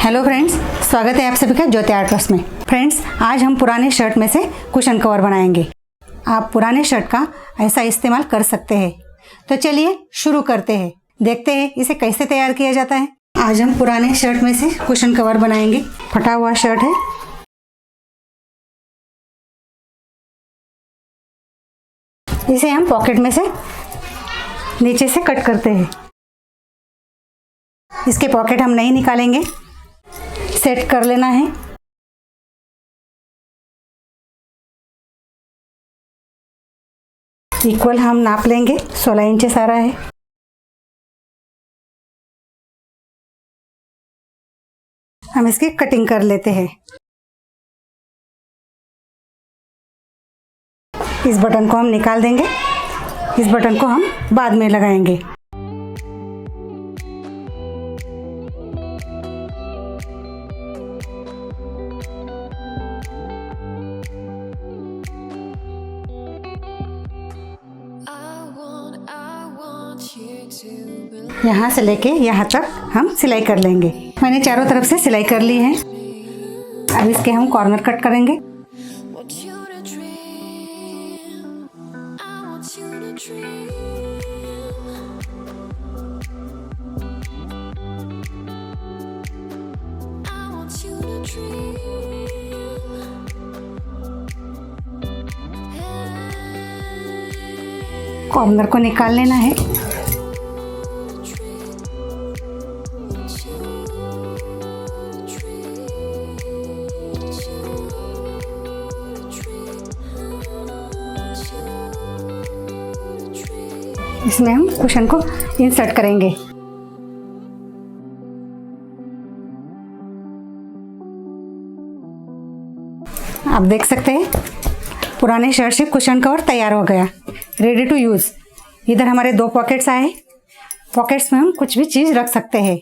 Hello friends, स्वागत है आप सभी का ज्योति आर्ट्स में। फ्रेंड्स, आज हम पुराने शर्ट में से कुशन कवर बनाएंगे। आप पुराने शर्ट का ऐसा इस्तेमाल कर सकते हैं। तो चलिए शुरू करते हैं, देखते हैं इसे कैसे तैयार किया जाता है। आज हम पुराने शर्ट में से कुशन कवर बनाएंगे। फटा हुआ शर्ट है, इसे हम पॉकेट में से नीचे से कट करते हैं। इसके पॉकेट हम नहीं निकालेंगे, सेट कर लेना है। इक्वल हम नाप लेंगे, 16 इंच सारा है। हम इसकी कटिंग कर लेते हैं। इस बटन को हम निकाल देंगे, इस बटन को हम बाद में लगाएंगे। यहाँ से लेके यहाँ तक हम सिलाई कर लेंगे। मैंने चारों तरफ से सिलाई कर ली है। अब इसके हम कॉर्नर कट करेंगे। कॉर्नर को निकाल लेना है। इसमें हम कुशन को इंसर्ट करेंगे। आप देख सकते हैं पुराने शर्ट से कुशन कवर तैयार हो गया, रेडी टू यूज़। इधर हमारे 2 पॉकेट्स आए। पॉकेट्स में हम कुछ भी चीज़ रख सकते हैं।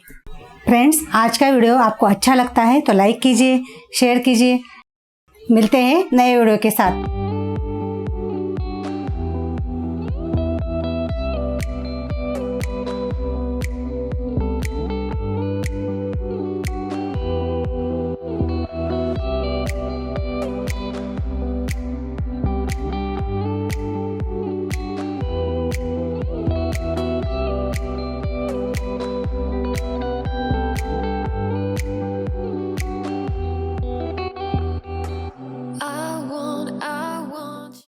फ्रेंड्स, आज का वीडियो आपको अच्छा लगता है तो लाइक कीजिए, शेयर कीजिए। मिलते हैं नए वीडियो के साथ।